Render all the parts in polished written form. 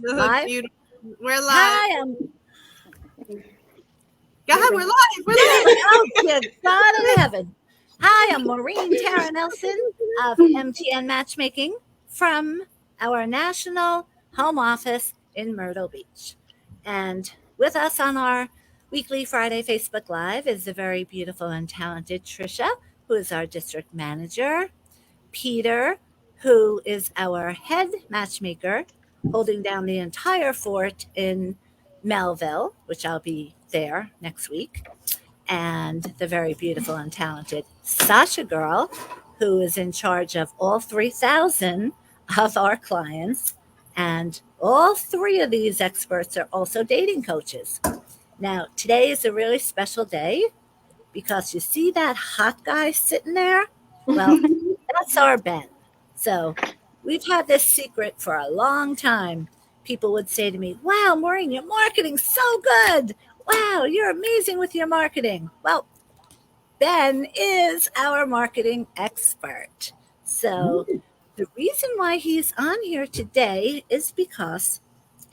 Live? Beautiful. We're live. Hi, Go ahead, we're live. We're live. oh, good God in heaven. Hi, I'm Maureen Tara Nelson of MTN Matchmaking from our national home office in Myrtle Beach. And with us on our weekly Friday Facebook Live is the very beautiful and talented Trisha, who is our district manager, Peter, who is our head matchmaker, holding down the entire fort in Melville, which I'll be there next week, and the very beautiful and talented Sasha Girl, who is in charge of all 3,000 of our clients. And all three of these experts are also dating coaches. Now, today is a really special day because you see that hot guy sitting there? Well, that's our Ben. So we've had this secret for a long time. People would say to me, wow, Maureen, your marketing's so good. Wow, you're amazing with your marketing. Well, Ben is our marketing expert. So the reason why he's on here today is because,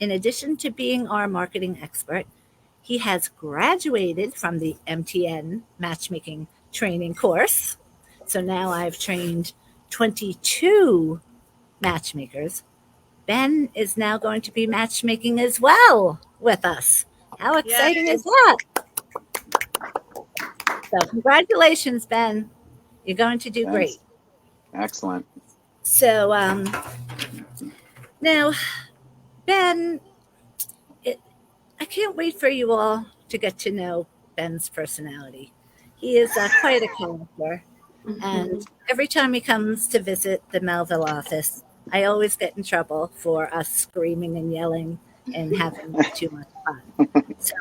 in addition to being our marketing expert, he has graduated from the MTN matchmaking training course. So now I've trained 22 matchmakers. Ben is now going to be matchmaking as well with us. How exciting is that? So congratulations, Ben. You're going to do great. Excellent. So now, Ben, I can't wait for you all to get to know Ben's personality. He is quite a character. And every time he comes to visit the Melville office, I always get in trouble for us screaming and yelling and having too much fun. So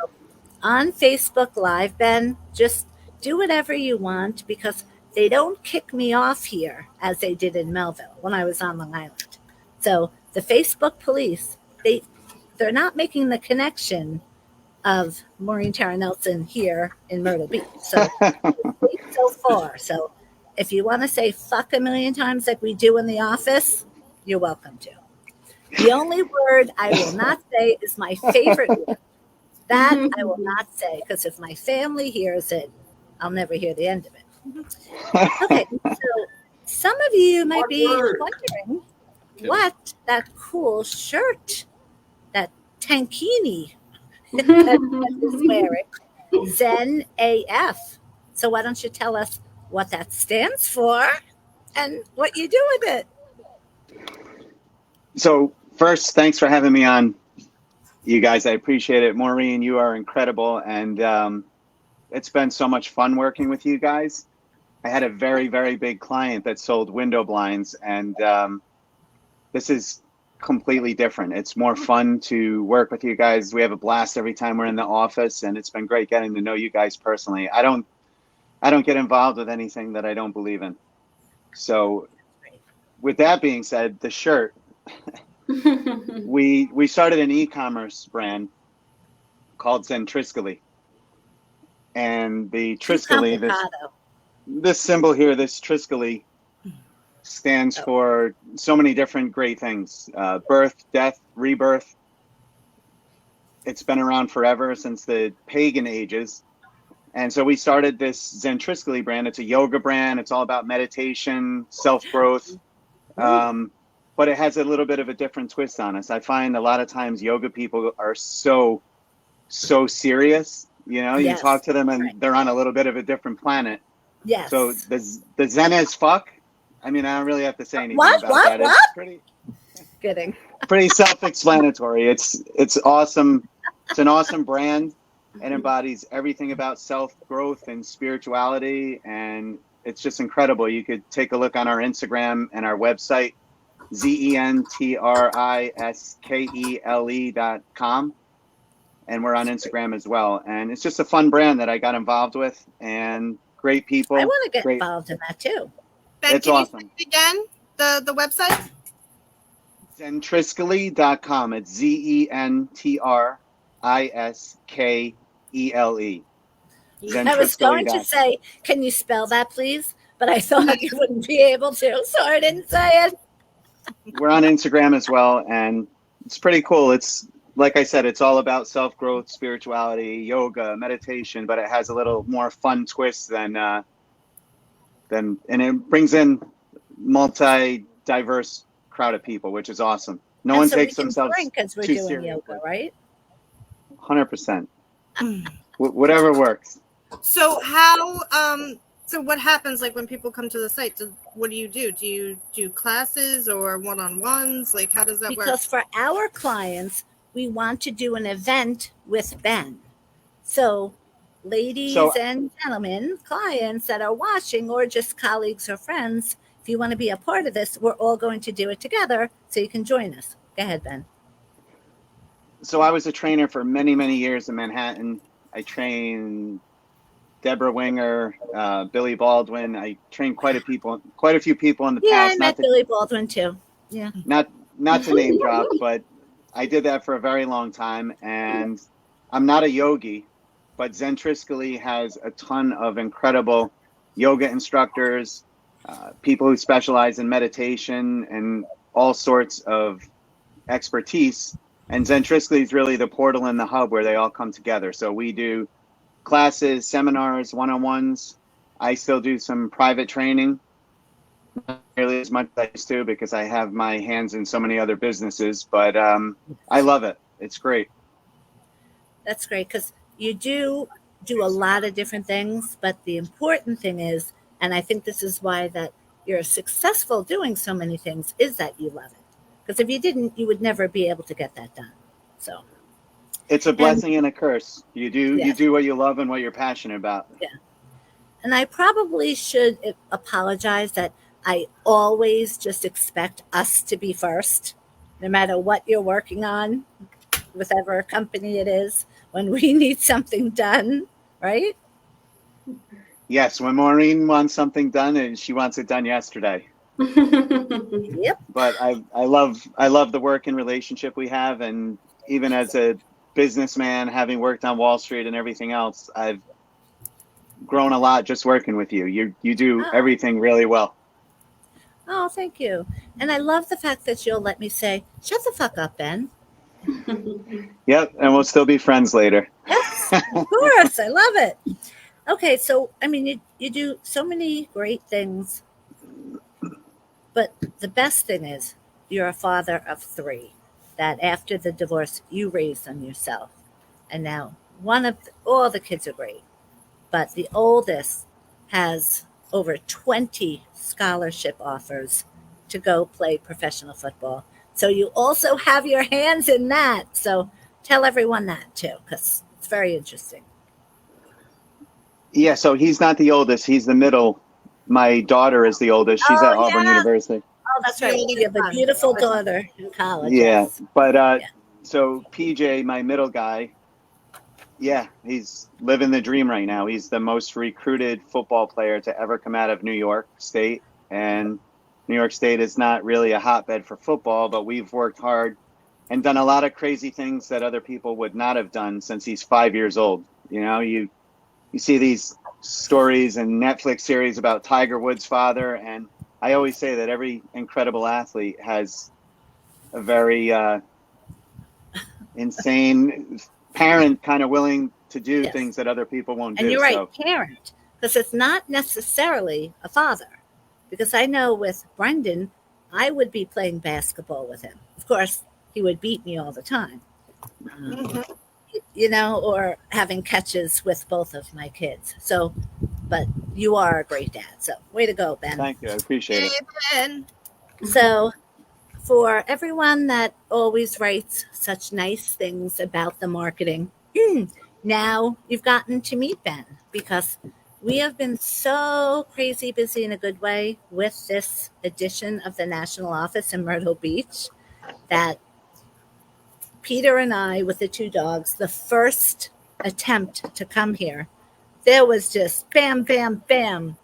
on Facebook Live, Ben, just do whatever you want because they don't kick me off here as they did in Melville when I was on Long Island. So the Facebook police, they're not making the connection of Maureen Tara Nelson here in Myrtle Beach. So so far. So if you want to say fuck a million times like we do in the office, you're welcome to. The only word I will not say is my favorite word. That I will not say because if my family hears it, I'll never hear the end of it. Okay, so some of you might be wondering what that cool shirt, that tankini that is wearing, Zen AF. So why don't you tell us what that stands for and what you do with it? So first, thanks for having me on, you guys. I appreciate it. Maureen, you are incredible. And it's been so much fun working with you guys. I had a very, very big client that sold window blinds. And this is completely different. It's more fun to work with you guys. We have a blast every time we're in the office. And it's been great getting to know you guys personally. I don't get involved with anything that I don't believe in. So with that being said, the shirt, we started an e-commerce brand called Centriscally. And the Triscally, this symbol here, this Triscally, stands for so many different great things. Birth, death, rebirth. It's been around forever, since the pagan ages. And so we started this Centriscally brand. It's a yoga brand. It's all about meditation, self-growth. But it has a little bit of a different twist on us. I find a lot of times yoga people are so serious. You know, you talk to them and they're on a little bit of a different planet. Yes. So the Zen as fuck. I mean, I don't really have to say anything about that. What? It's pretty Kidding. Pretty self-explanatory. It's awesome. It's an awesome brand. It embodies everything about self-growth and spirituality, and it's just incredible. You could take a look on our Instagram and our website, ZENTRISKELE.com. And we're on Instagram as well. And it's just a fun brand that I got involved with, and great people. I want to get involved in that too. Ben, it's can awesome. You say it again, the website? Zentriscally.com. It's ZENTRISKELE. I was going to say, can you spell that, please? But I thought you wouldn't be able to, so I didn't say it. We're on Instagram as well, and it's pretty cool. It's like I said, it's all about self growth, spirituality, yoga, meditation, but it has a little more fun twist than, and it brings in multi diverse crowd of people, which is awesome. No And one so we takes can themselves drink as we're too doing seriously. yoga, right? 100%. Whatever works. So how so what happens like when people come to the site? What do you do? Do you do classes or one-on-ones? Like how does that Because work? for our clients, we want to do an event with Ben. So, ladies So and gentlemen, clients that are watching, or just colleagues or friends, if you want to be a part of this, we're all going to do it together so you can join us. Go ahead, Ben. so I was a trainer for many, many years in Manhattan. I trained Deborah Winger, Billy Baldwin. I trained quite a few people in the Yeah, I past. met Billy Baldwin too. Yeah. Not to name drop, but I did that for a very long time. And I'm not a yogi, but Zen Triskele has a ton of incredible yoga instructors, people who specialize in meditation and all sorts of expertise. And Zen Triskele is really the portal and the hub where they all come together. So we do classes, seminars, one-on-ones. I still do some private training, not nearly as much as I used to because I have my hands in so many other businesses, but I love it. It's great. That's great because you do a lot of different things, but the important thing is, and I think this is why that you're successful doing so many things, is that you love it. Because if you didn't, you would never be able to get that done. So, It's a and blessing and a curse. You yes, do what you love and what you're passionate about. yeah. And I probably should apologize that I always just expect us to be first, no matter what you're working on, whatever company it is, when we need something done, right? Yes, when Maureen wants something done and she wants it done yesterday. Yep. But I love the work and relationship we have, and even as a businessman, having worked on Wall Street and everything else, I've grown a lot just working with you. You do Oh, everything really well. oh, thank you. And I love the fact that you'll let me say, shut the fuck up, Ben. Yep, and we'll still be friends later. Yes, of course. I love it. Okay, so I mean, you do so many great things, but the best thing is you're a father of three that after the divorce you raised them yourself. And now all the kids are great, but the oldest has over 20 scholarship offers to go play professional football. So you also have your hands in that. So tell everyone that too, because it's very interesting. Yeah, so he's not the oldest, he's the middle. My daughter is the oldest. She's Oh, at Auburn yeah. University. Oh, that's The right. oldest You have a son. beautiful daughter in college. Yeah, Yes. but Yeah. so PJ, my middle guy, yeah, he's living the dream right now. He's the most recruited football player to ever come out of New York State. And New York State is not really a hotbed for football, but we've worked hard and done a lot of crazy things that other people would not have done since he's 5 years old. You see these stories and Netflix series about Tiger Woods' father, and I always say that every incredible athlete has a very insane parent kind of willing to do Yes. things that other people won't And do. you're right, So parent, because it's not necessarily a father. Because I know with Brendan, I would be playing basketball with him. Of course, he would beat me all the time, um, Mhm. or having catches with both of my kids. So, but you are a great dad. So, way to go, Ben. thank you. I appreciate Yay, it. Ben. So, for everyone that always writes such nice things about the marketing, now you've gotten to meet Ben because we have been so crazy busy in a good way with this edition of the national office in Myrtle Beach that Peter and I, with the two dogs, the first attempt to come here, there was just bam, bam, bam,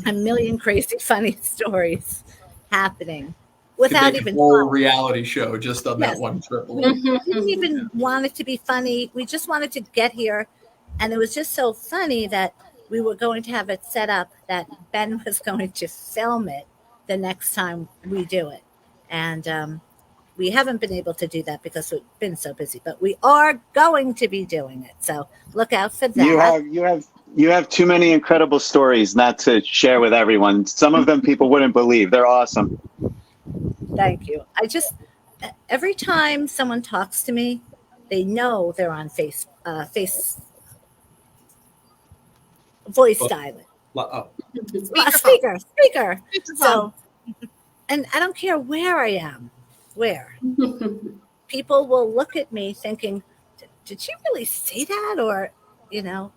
a million crazy funny stories happening Could without make a even whole trying. reality show just on that Yes. one trip We alone. didn't even want it to be funny. We just wanted to get here. And it was just so funny that we were going to have it set up that Ben was going to film it the next time we do it. And we haven't been able to do that because we've been so busy, but we are going to be doing it. So look out for that. You have too many incredible stories not to share with everyone. Some of them people wouldn't believe. They're awesome. Thank you. Every time someone talks to me, they know they're on voice dialing. Speaker. So, and I don't care where I am, people will look at me thinking, did she really say that? Or,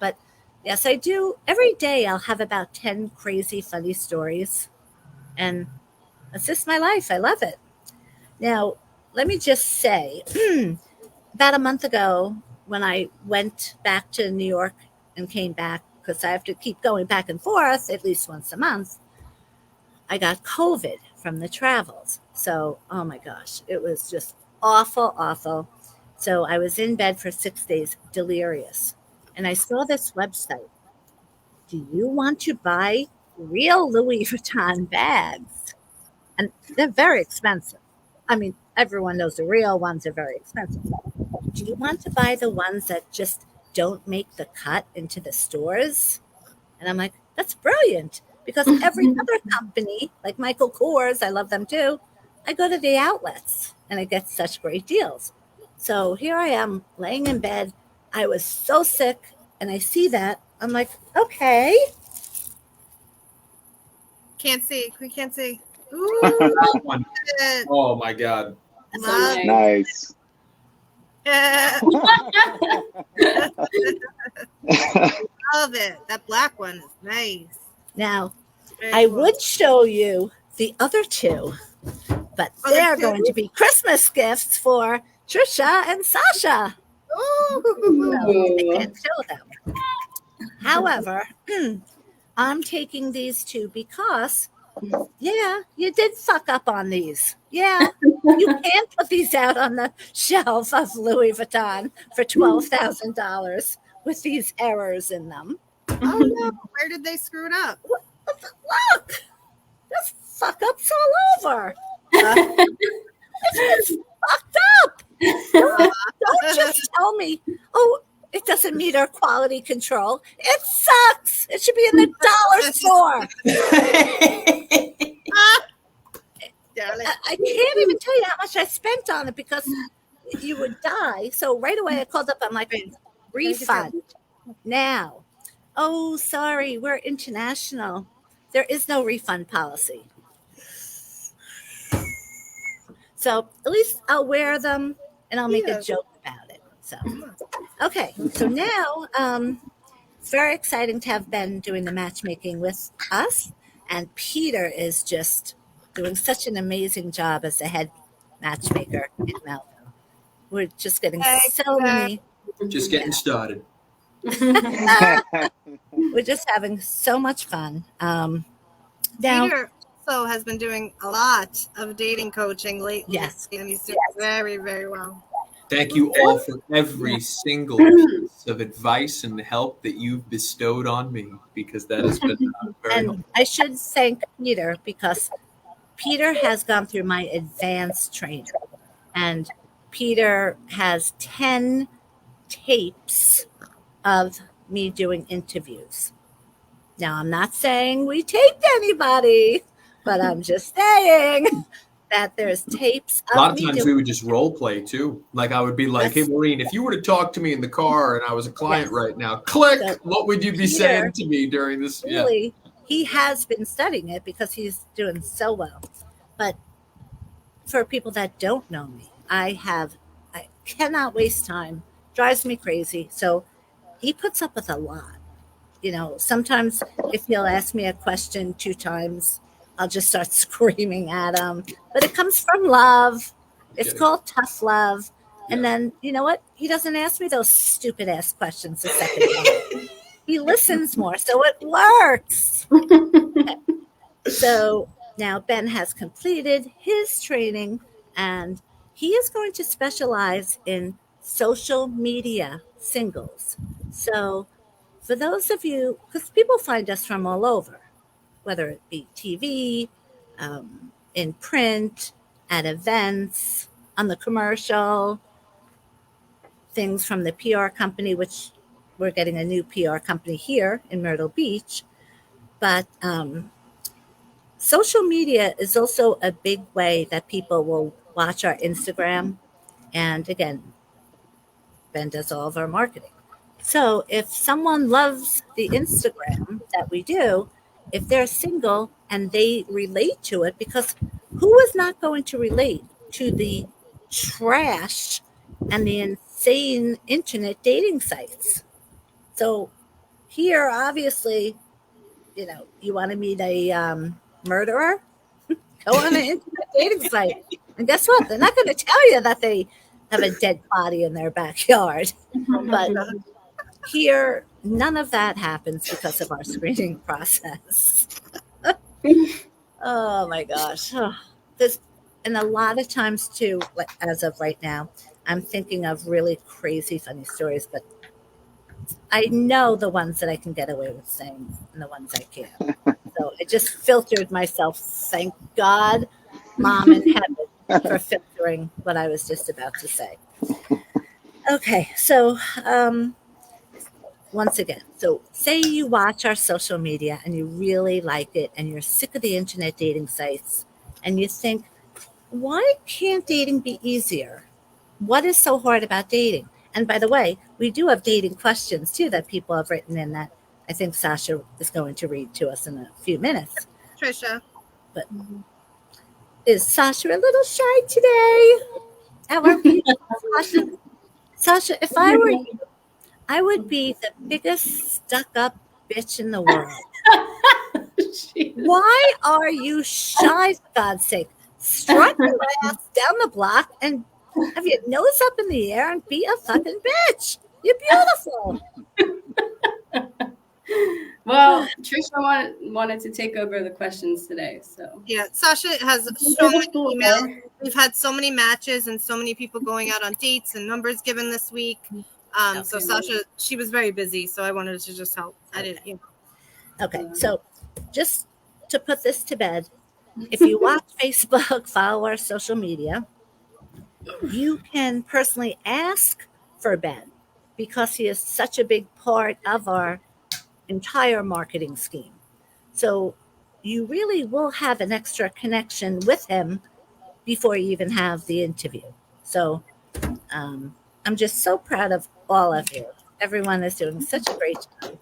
but yes, I do. Every day I'll have about 10 crazy, funny stories. And that's just my life. I love it. Now, let me just say, about a month ago, when I went back to New York and came back, because I have to keep going back and forth at least once a month, I got COVID from the travels. So, oh my gosh, it was just awful, awful. So I was in bed for 6 days, delirious. And I saw this website. Do you want to buy real Louis Vuitton bags? And they're very expensive. I mean, everyone knows the real ones are very expensive. Do you want to buy the ones that just don't make the cut into the stores? And I'm like, that's brilliant. Because every other company, like Michael Kors, I love them too, I go to the outlets and I get such great deals. So here I am laying in bed. I was so sick and I see that. I'm like, okay. Can't see. We can't see. Ooh, oh my God. Nice. Love it. That black one is nice. Now, I would show you the other two, but they're going to be Christmas gifts for Trisha and Sasha. So I can't show them. However, I'm taking these two because, yeah, you did fuck up on these. Yeah, you can't put these out on the shelf of Louis Vuitton for $12,000 with these errors in them. Oh no, where did they screw it up? Look, there's fuck ups all over. It's fucked up. Don't just tell me, oh, it doesn't meet our quality control. It sucks. It should be in the dollar store. I can't even tell you how much I spent on it because you would die. So right away I called up. I'm like, refund now. Oh, sorry, we're international. There is no refund policy. So at least I'll wear them and I'll make a joke about it. So, okay. So now it's very exciting to have Ben doing the matchmaking with us. And Peter is just doing such an amazing job as the head matchmaker in Melbourne. We're just getting so many. Just getting started. We're just having so much fun. Now, Peter also has been doing a lot of dating coaching lately. Yes. And he's doing very, very well. Thank you all for every single piece of advice and help that you've bestowed on me, because that has been very helpful. And I should thank Peter because Peter has gone through my advanced training. And Peter has 10 tapes of me doing interviews. Now, I'm not saying we taped anybody, but I'm just saying that there's tapes of a lot of me times we would just role play too. Like I would be like, hey, Maureen, if you were to talk to me in the car and I was a client right now, click, so what would you be saying to me during this? Really, he has been studying it because he's doing so well. But for people that don't know me, I cannot waste time. Drives me crazy. So he puts up with a lot. You know, sometimes if he'll ask me a question 2 times, I'll just start screaming at him. But it comes from love. It's called tough love. And then, you know what? He doesn't ask me those stupid ass questions the second time. He listens more, so it works. Okay. So now Ben has completed his training, and he is going to specialize in social media singles. So for those of you, because people find us from all over, whether it be TV, in print, at events, on the commercial, things from the PR company, which we're getting a new PR company here in Myrtle Beach. But social media is also a big way that people will watch our Instagram. And again, Ben does all of our marketing. So if someone loves the Instagram that we do, if they're single and they relate to it, because who is not going to relate to the trash and the insane internet dating sites? So here, obviously, you want to meet a murderer? Go on an internet dating site. And guess what? They're not going to tell you that they have a dead body in their backyard. But here, none of that happens because of our screening process. Oh my gosh. And a lot of times too, like as of right now, I'm thinking of really crazy funny stories, but I know the ones that I can get away with saying and the ones I can't. So I just filtered myself. Thank God, Mom in heaven, for filtering what I was just about to say. Okay, so once again, so say you watch our social media and you really like it and you're sick of the internet dating sites and you think, why can't dating be easier? What is so hard about dating? And by the way, we do have dating questions too that people have written in that I think Sasha is going to read to us in a few minutes. Trisha. But is Sasha a little shy today? Our Sasha, Sasha, if I were you, I would be the biggest stuck-up bitch in the world. Why are you shy, for God's sake? Strut your ass down the block and have your nose up in the air and be a fucking bitch. You're beautiful. Well, Trisha wanted to take over the questions today, so yeah, Sasha has so many emails. We've had so many matches and so many people going out on dates and numbers given this week. So Sasha, she was very busy, so I wanted to just help. I didn't. Okay, so just to put this to bed, if you watch Facebook, follow our social media, you can personally ask for Ben because he is such a big part of our entire marketing scheme. So you really will have an extra connection with him before you even have the interview. So I'm just so proud of all of you. Everyone is doing such a great job.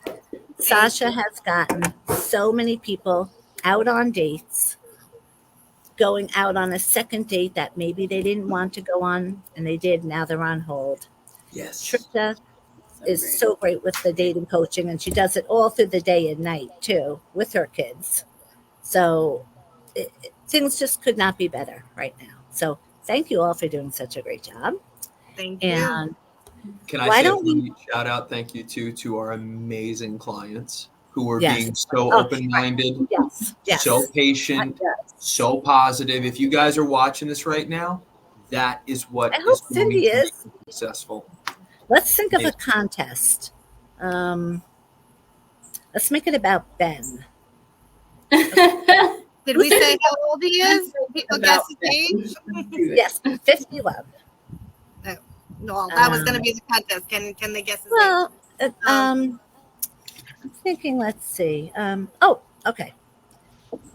Sasha has gotten so many people out on dates, going out on a second date that maybe they didn't want to go on and they did. Now they're on hold. Yes. Trisha is so great with the dating coaching, and she does it all through the day and night too with her kids. So things just could not be better right now. So thank you all for doing such a great job. Thank you. And can I say a shout out thank you to our amazing clients who are being so open-minded, so patient, so positive. If you guys are watching this right now, that is what I hope Cindy is successful. Let's think of a contest. Let's make it about Ben. Did we say how old he is? People guess his age? Yes, 51. No, that was going to be the contest. Can they guess his age? Well, I'm thinking, let's see. Okay.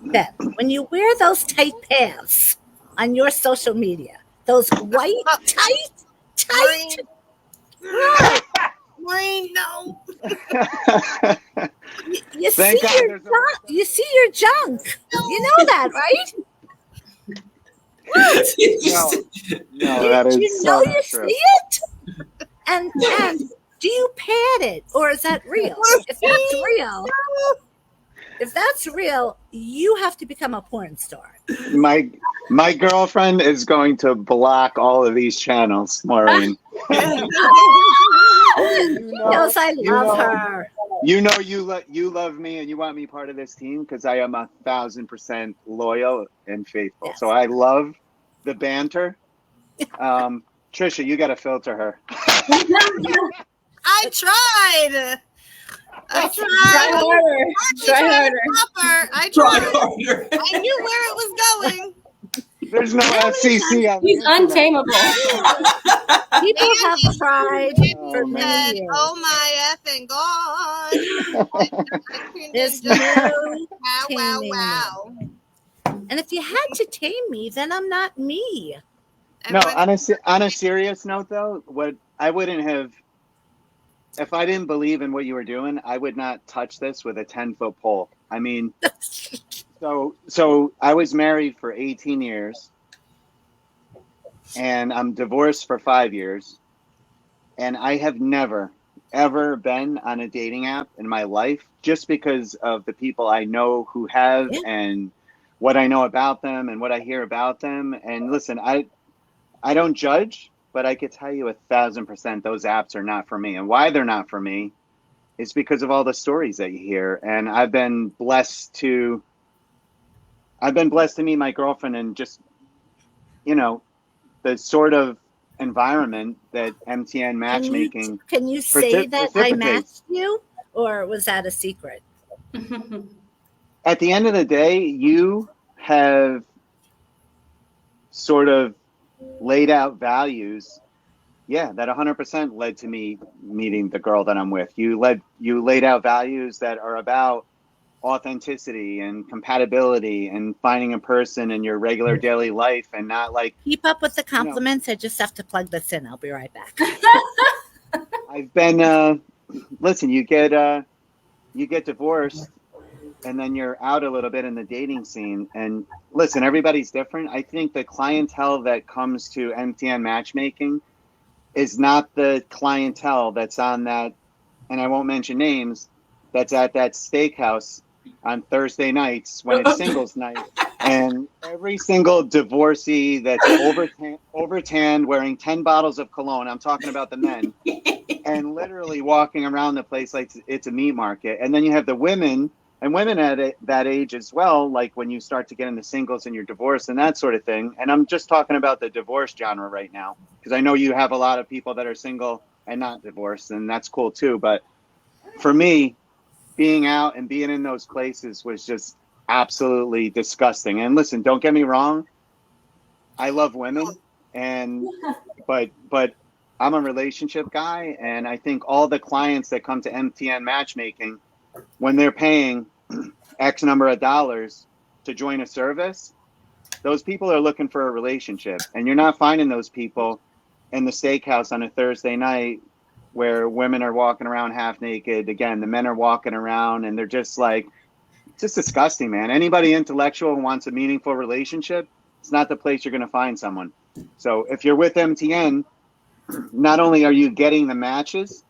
Ben, when you wear those tight pants on your social media, those white, tight. Maureen, no. You see your junk. You know that, right? No, that is you know you see it? And do you pad it, or is that real? If that's real, you have to become a porn star. My girlfriend is going to block all of these channels, Maureen. Yes, I love her. You know you love me and you want me part of this team because I am 1,000% loyal and faithful. Yes. So I love the banter. Trisha, you got to filter her. I tried. Try harder. I tried harder. I knew where it was going. There's no FCC on the He's internet. untamable. People have tried for Oh, many man. years. Oh my effing god! I tuned There's in just no wow, wow, taming wow. me. And if you had to tame me, then I'm not me. No, Everyone, on a serious note, though, what I wouldn't have, if I didn't believe in what you were doing, I would not touch this with a 10-foot pole. I mean, so I was married for 18 years, and I'm divorced for 5 years, and I have never ever been on a dating app in my life just because of the people I know who have Yeah. and what I know about them and what I hear about them. And listen, I don't judge, but I could tell you 1,000% those apps are not for me. And why they're not for me is because of all the stories that you hear. And I've been blessed to meet my girlfriend and just, you know, the sort of environment that MTN matchmaking Can you say that I precipitates. matched you, or was that a secret? At the end of the day, you have sort of laid out values, yeah, that 100% led to me meeting the girl that I'm with. You laid out values that are about authenticity and compatibility and finding a person in your regular daily life and not like Keep up with the compliments. I just have to plug this in. I'll be right back. I've been listen, you get divorced and then you're out a little bit in the dating scene. And listen, everybody's different. I think the clientele that comes to MTN matchmaking is not the clientele that's on that, and I won't mention names, that's at that steakhouse on Thursday nights when it's singles night. And every single divorcee that's overtanned, wearing 10 bottles of cologne, I'm talking about the men, and literally walking around the place like it's a meat market. And then you have the women, and women at that age as well, like when you start to get into singles and you're divorced and that sort of thing. And I'm just talking about the divorce genre right now, because I know you have a lot of people that are single and not divorced, and that's cool too. But for me, being out and being in those places was just absolutely disgusting. And listen, don't get me wrong, I love women, and but I'm a relationship guy, and I think all the clients that come to MTN matchmaking, when they're paying X number of dollars to join a service, those people are looking for a relationship. And you're not finding those people in the steakhouse on a Thursday night where women are walking around half naked. Again, the men are walking around and they're just like, it's just disgusting, man. Anybody intellectual who wants a meaningful relationship, it's not the place you're going to find someone. So if you're with MTN, not only are you getting the matches,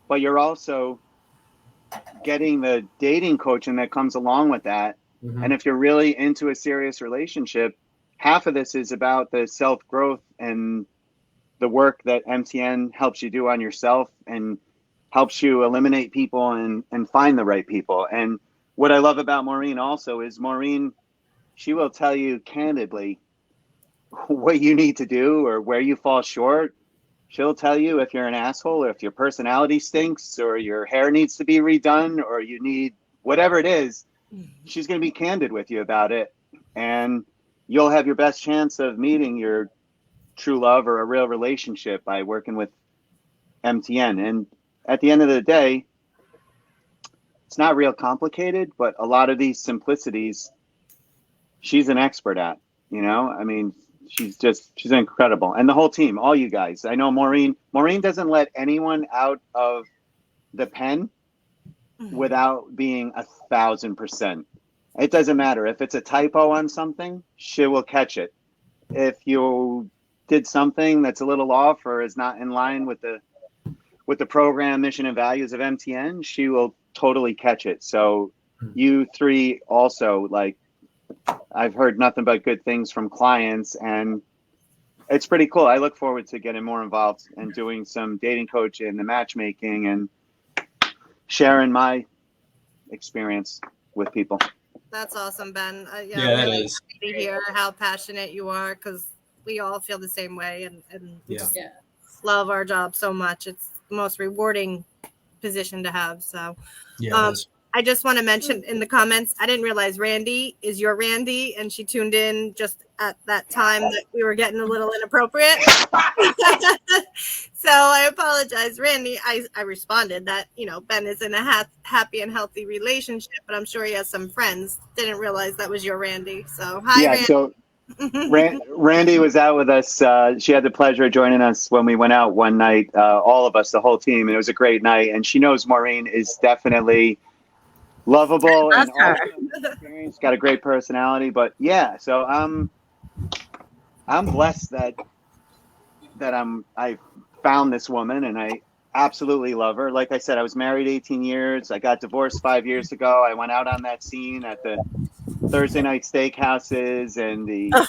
but you're also getting the dating coaching that comes along with that. Mm-hmm. And if you're really into a serious relationship, half of this is about the self-growth and the work that MTN helps you do on yourself and helps you eliminate people and find the right people. And what I love about Maureen also is Maureen, she will tell you candidly what you need to do or where you fall short. She'll tell you if you're an asshole or if your personality stinks or your hair needs to be redone or you need whatever it is. She's going to be candid with you about it. And you'll have your best chance of meeting your true love or a real relationship by working with MTN. And at the end of the day, it's not real complicated, but a lot of these simplicities, she's an expert at, you know, I mean, she's incredible. And the whole team, all you guys, I know Maureen doesn't let anyone out of the pen without being 1,000%. It doesn't matter if it's a typo on something, she will catch it. If you did something that's a little off or is not in line with the program, mission, and values of MTN, she will totally catch it. So you three also, like, I've heard nothing but good things from clients, and it's pretty cool. I look forward to getting more involved and doing some dating coaching and the matchmaking and sharing my experience with people. That's awesome, Ben. Yeah, that really is. happy to hear how passionate you are, because we all feel the same way, and we just love our job so much. It's the most rewarding position to have. So, yeah, I just want to mention in the comments, I didn't realize Randy is your Randy, and she tuned in just at that time that we were getting a little inappropriate. So I apologize, Randy. I responded that, Ben is in a happy and healthy relationship, but I'm sure he has some friends. Didn't realize that was your Randy. So hi, Randy. So Randy was out with us. She had the pleasure of joining us when we went out one night, all of us, the whole team, and it was a great night. And she knows Maureen is definitely lovable and experienced, got a great personality. But yeah, so I'm blessed that I found this woman, and I absolutely love her. Like I said, I was married 18 years. I got divorced 5 years ago. I went out on that scene at the Thursday night steakhouses and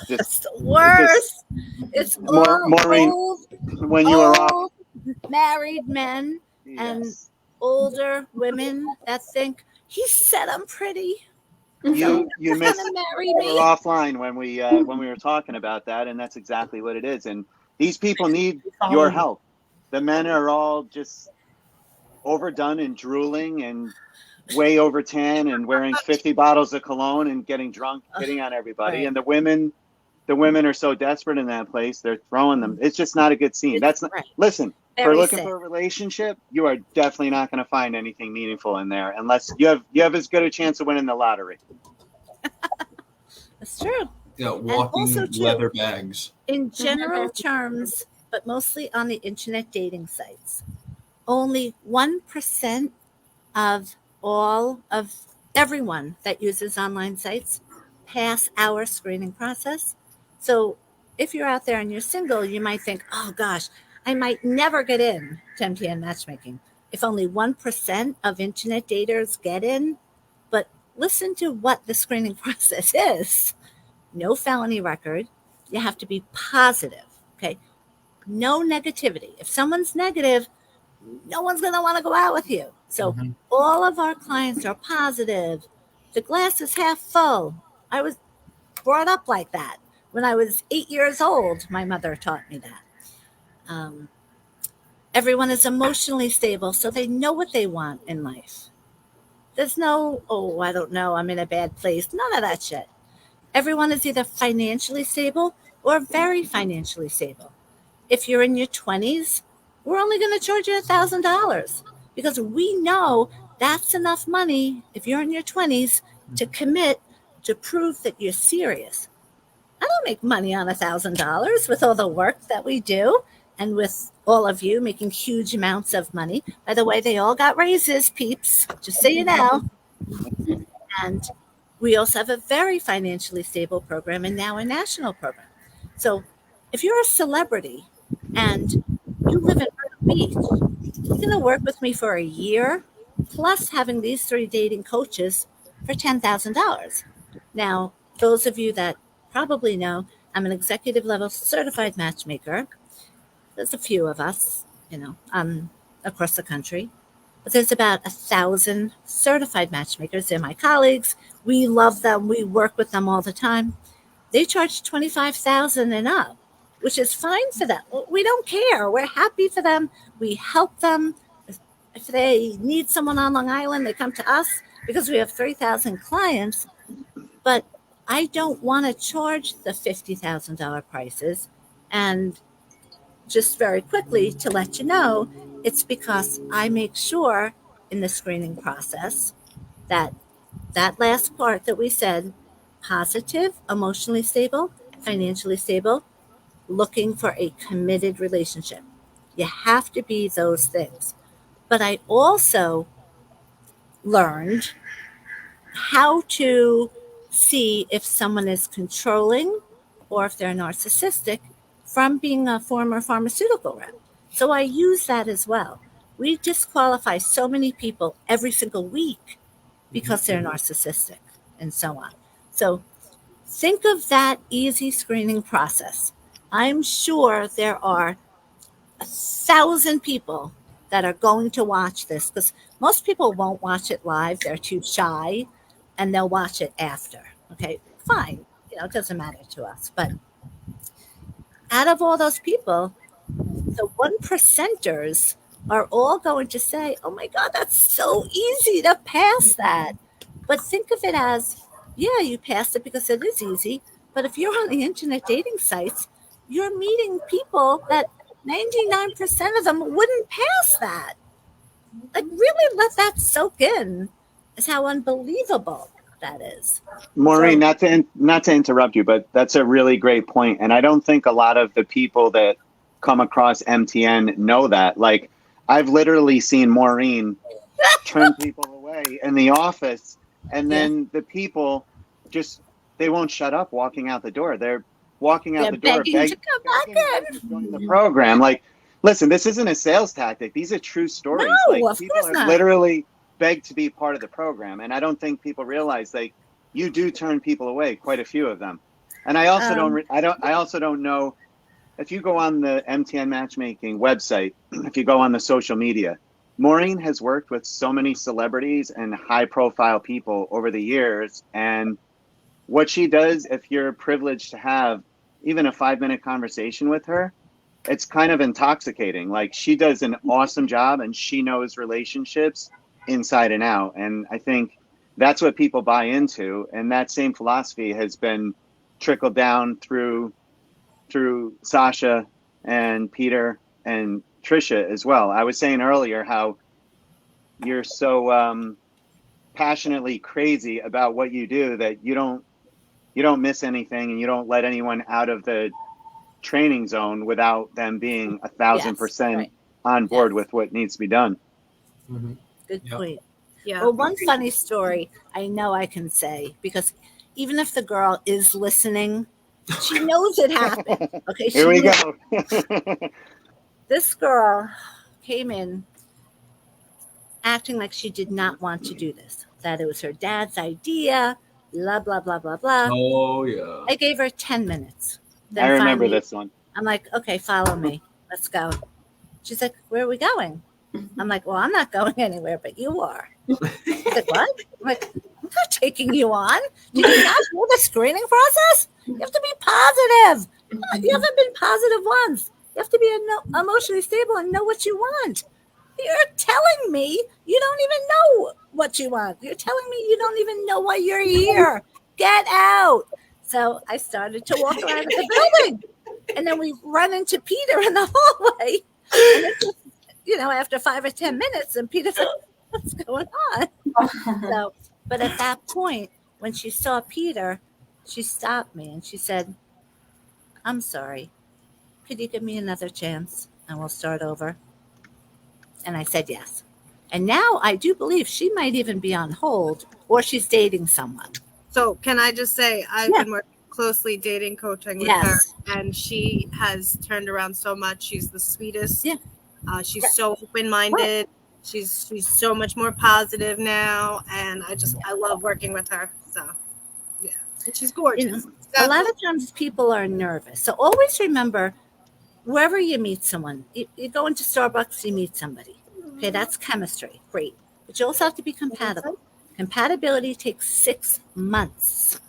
it's the worst. It's Maureen, when you were off, married men and older women that think he said I'm pretty. You missed me. We were offline when we were talking about that, and that's exactly what it is. And these people need your help. The men are all just overdone and drooling and way over 10 and wearing 50 bottles of cologne and getting drunk, hitting on everybody. Right. And the women are so desperate in that place, they're throwing them. It's just not a good scene. That's not, listen, for looking for a relationship, you are definitely not going to find anything meaningful in there unless you have as good a chance of winning the lottery. That's true. Yeah, walking leather bags. In general terms, but mostly on the internet dating sites, only 1% of everyone that uses online sites pass our screening process. So if you're out there and you're single, you might think, oh gosh, I might never get in to MTN Matchmaking. If only 1% of internet daters get in, but listen to what the screening process is. No felony record. You have to be positive, okay? No negativity. If someone's negative, no one's going to want to go out with you. So all of our clients are positive. The glass is half full. I was brought up like that. When I was 8 years old, my mother taught me that. Everyone is emotionally stable, so they know what they want in life. There's no, oh, I don't know, I'm in a bad place. None of that shit. Everyone is either financially stable or very financially stable. If you're in your 20s, we're only going to charge you $1,000 because we know that's enough money if you're in your 20s to commit to prove that you're serious. I don't make money on $1,000 with all the work that we do and with all of you making huge amounts of money. By the way, they all got raises, peeps, just so you know. And we also have a very financially stable program and now a national program. So if you're a celebrity and you live in Myrtle Beach, you're going to work with me for a year, plus having these 3 dating coaches for $10,000. Now, those of you that probably know, I'm an executive level certified matchmaker. There's a few of us, across the country. But there's about 1,000 certified matchmakers. They're my colleagues. We love them. We work with them all the time. They charge $25,000 and up, which is fine for them. We don't care. We're happy for them. We help them. If they need someone on Long Island, they come to us because we have 3,000 clients. But I don't want to charge the $50,000 prices. And just very quickly to let you know, it's because I make sure in the screening process that last part that we said, positive, emotionally stable, financially stable, looking for a committed relationship. You have to be those things. But I also learned how to see if someone is controlling or if they're narcissistic from being a former pharmaceutical rep. So I use that as well. We disqualify so many people every single week because they're narcissistic and so on. So think of that easy screening process. I'm sure there are 1,000 people that are going to watch this because most people won't watch it live. They're too shy and they'll watch it after. Okay, fine. It doesn't matter to us. But out of all those people, the 1%ers are all going to say, oh my God, that's so easy to pass that. But think of it as, yeah, you passed it because it is easy. But if you're on the internet dating sites, you're meeting people that 99% of them wouldn't pass that. Like, really let that soak in, is how unbelievable that is. Maureen, So, not to interrupt you, but that's a really great point. And I don't think a lot of the people that come across MTN know that. Like, I've literally seen Maureen turn people away in the office, and yeah, then the people just they won't shut up walking out the door. They're walking out they're the door begging to come begging back to in. join the program. Like, listen, this isn't a sales tactic. These are true stories. No, Like, of people course have not. literally begged to be part of the program, and I don't think people realize, like, you do turn people away, quite a few of them. And I also Um, I also don't know if you go on the MTN matchmaking website, if you go on the social media, Maureen has worked with so many celebrities and high profile people over the years. And what she does, if you're privileged to have even a 5 minute conversation with her, it's kind of intoxicating. Like, she does an awesome job and she knows relationships inside and out. And I think that's what people buy into. And that same philosophy has been trickled down through Sasha and Peter and Trisha as well. I was saying earlier how you're so passionately crazy about what you do that you don't miss anything, and you don't let anyone out of the training zone without them being a thousand yes, percent right. on Yes, board with what needs to be done. Mhm. good Yep. point. Yeah. Well, one funny story I know I can say, because even if the girl is listening, she knows it happened. Okay, Here she we knew. go. This girl came in acting like she did not want to do this, that it was her dad's idea, blah, blah, blah, blah, blah. Oh yeah. I gave her 10 minutes. I Then remember finally, this one. I'm like, okay, follow me. Let's go. She's like, where are we going? I'm like, well, I'm not going anywhere, but you are. She's like, what? I'm like, I'm not taking you on. Did you not know the screening process? You have to be positive. You haven't been positive once. You have to be emotionally stable and know what you want. You're telling me you don't even know what you want. You're telling me you don't even know why you're here. Get out. So I started to walk around the building. And then we run into Peter in the hallway. And it's just, after 5 or 10 minutes, and Peter's like, what's going on? So, but at that point, when she saw Peter, she stopped me and she said, I'm sorry. Could you give me another chance and we'll start over? And I said yes. And now I do believe she might even be on hold, or she's dating someone. So can I just say, I've been working closely dating coaching with her, and she has turned around so much. She's the sweetest. Yeah. She's so open-minded. She's so much more positive now, and I love working with her. So yeah, and she's gorgeous. A lot of times people are nervous. So always remember, wherever you meet someone, you go into Starbucks, you meet somebody. Okay, that's chemistry. Great. But you also have to be compatible. Compatibility takes 6 months.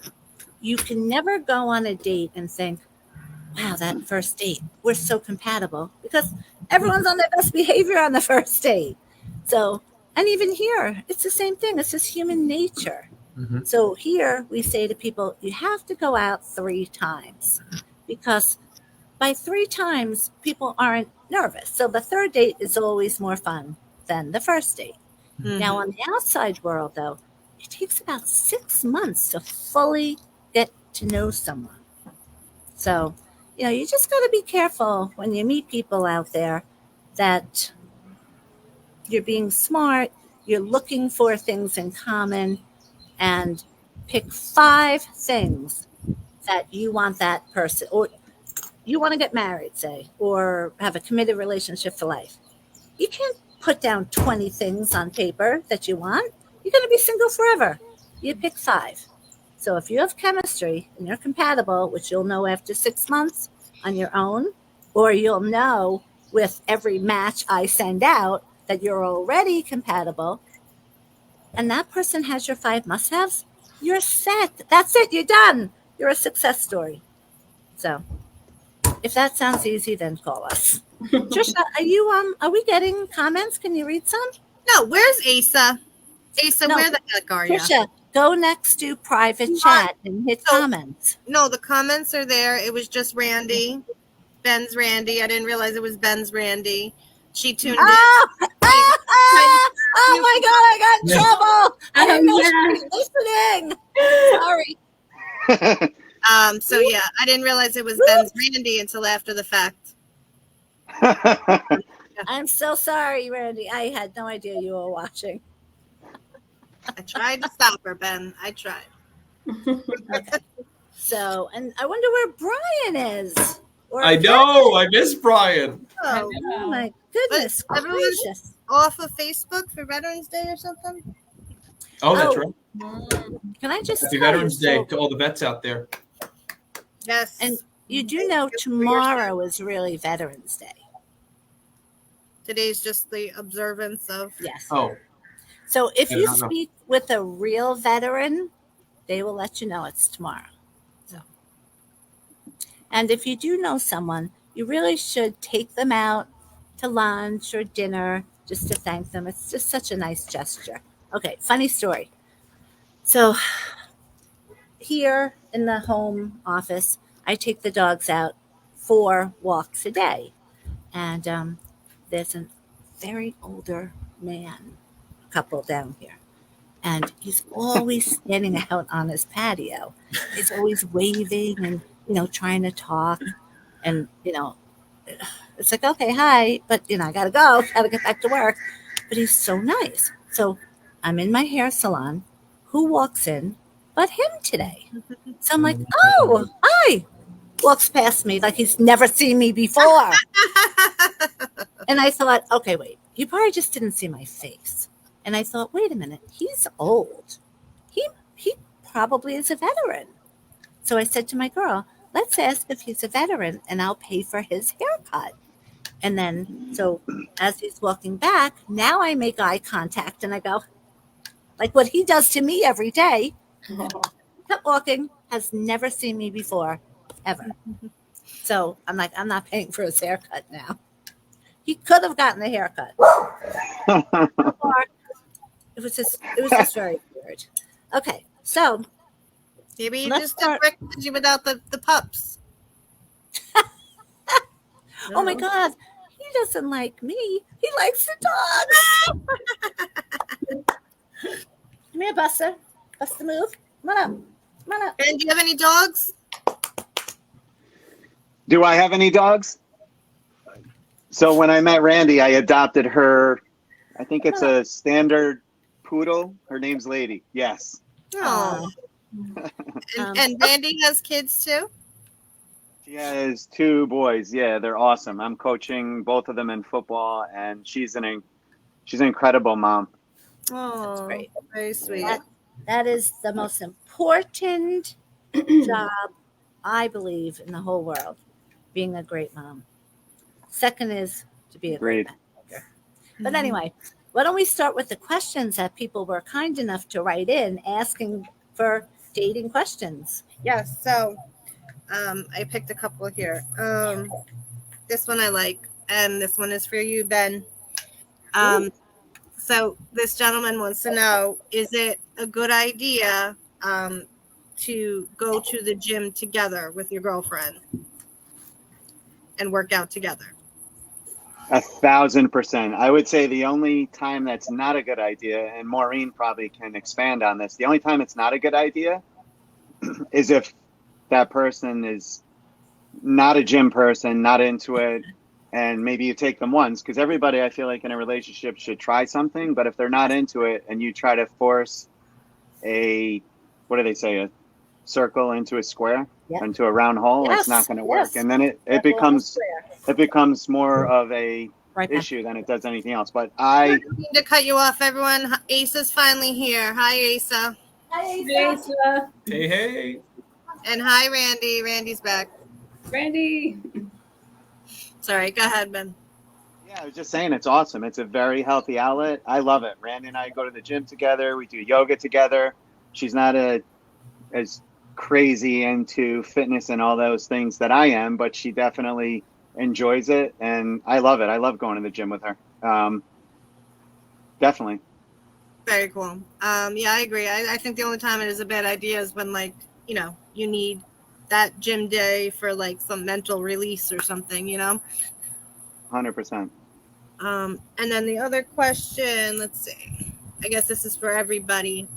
You can never go on a date and think, wow, that first date, we're so compatible, because everyone's on their best behavior on the first date. So, and even here, it's the same thing. It's just human nature. Mm-hmm. So here we say to people, you have to go out 3 times, because by 3 times, people aren't nervous. So the third date is always more fun than the first date. Mm-hmm. Now, on the outside world, though, it takes about 6 months to fully get to know someone. So, you just got to be careful when you meet people out there that you're being smart, you're looking for things in common, and pick 5 things that you want that person, or you want to get married, say, or have a committed relationship for life. You can't put down 20 things on paper that you want. You're going to be single forever. You pick 5. So if you have chemistry and you're compatible, which you'll know after 6 months on your own, or you'll know with every match I send out that you're already compatible, and that person has your 5 must-haves, you're set. That's it. You're done. You're a success story. So if that sounds easy, then call us. Trisha, are we getting comments? Can you read some? No, where's Asa? Asa, No. where the heck are you? Trisha, go next to private chat and hit comments. No, the comments are there. It was just Randy. Ben's Randy. I didn't realize it was Ben's Randy. She tuned in. Oh my God, I got in trouble. I didn't know she was listening. Sorry. So yeah, I didn't realize it was Ben's Randy until after the fact. I'm so sorry, Randy. I had no idea you were watching. I tried to stop her, Ben. I tried. Okay. So, and I wonder where Brian is. I know. I miss Brian. Oh my goodness gracious. Off of Facebook for Veterans Day or something? Oh, that's right. Can I just Happy Veterans Day to all the vets out there. Yes. And you do know tomorrow is really Veterans Day. Today's just the observance of. Yes. Oh. So if you speak with a real veteran, they will let you know it's tomorrow. So, and if you do know someone, you really should take them out to lunch or dinner just to thank them. It's just such a nice gesture. Okay, funny story. So here in the home office, I take the dogs out 4 walks a day. And there's a very older man couple down here. And he's always standing out on his patio. He's always waving and, trying to talk. And, it's like, okay, hi, but, I got to go. Got to get back to work. But he's so nice. So I'm in my hair salon. Who walks in but him today? So I'm like, oh, hi. Walks past me like he's never seen me before. And I thought, okay, wait. You probably just didn't see my face. And I thought, wait a minute, he's old. He probably is a veteran. So I said to my girl, let's ask if he's a veteran and I'll pay for his haircut. And then, so as he's walking back, now I make eye contact and I go, like what he does to me every day. Kept walking, has never seen me before, ever. So I'm like, I'm not paying for his haircut now. He could have gotten a haircut. It was just very weird. Okay, so maybe you just did you without the pups. Oh my God, he doesn't like me. He likes the dogs. Come here, Buster. Buster, move. Come on up. And do you have any dogs? Do I have any dogs? So when I met Randy, I adopted her. I think it's a standard poodle. Her name's Lady. Yes. Oh. And Randy has kids too? She has 2 boys. Yeah, they're awesome. I'm coaching both of them in football, and she's an incredible mom. Oh, that's great. Very sweet. That is the most important job, I believe, in the whole world, being a great mom. Second is to be a great matchmaker. But anyway, why don't we start with the questions that people were kind enough to write in asking for dating questions. Yes, so I picked a couple here. This one I like, and this one is for you, Ben. So this gentleman wants to know, is it a good idea to go to the gym together with your girlfriend and work out together? 1,000%. I would say the only time that's not a good idea, and Maureen probably can expand on this, the only time it's not a good idea is if that person is not a gym person, not into it, and maybe you take them once, because everybody, I feel like in a relationship should try something, but if they're not into it and you try to force a circle into a square, into a round hole, it's not going to work. And then it becomes more of a issue than it does anything else. But I need to cut you off, everyone. Asa's finally here. Hi, Asa. Hi, Asa. Hey. And hi, Randy. Randy's back. Randy. Sorry, go ahead, Ben. Yeah, I was just saying it's awesome. It's a very healthy outlet. I love it. Randy and I go to the gym together. We do yoga together. She's not as crazy into fitness and all those things that I am, but she definitely enjoys it, and I love it. I love going to the gym with her. Definitely. Very cool. Yeah, I agree. I think the only time it is a bad idea is when, like, you know, you need that gym day for like some mental release or something, you know? 100%. And then the other question, let's see. I guess this is for everybody.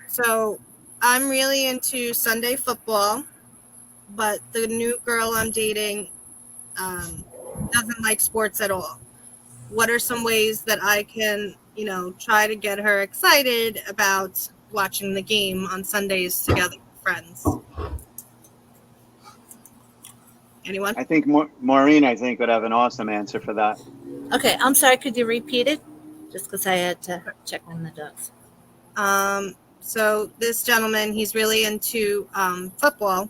So I'm really into Sunday football, but the new girl I'm dating doesn't like sports at all. What are some ways that I can, you know, try to get her excited about watching the game on Sundays together with friends? Anyone? I think Maureen, I think, would have an awesome answer for that. Okay, I'm sorry. Could you repeat it? Just because I had to check on the dogs. So this gentleman, he's really into football,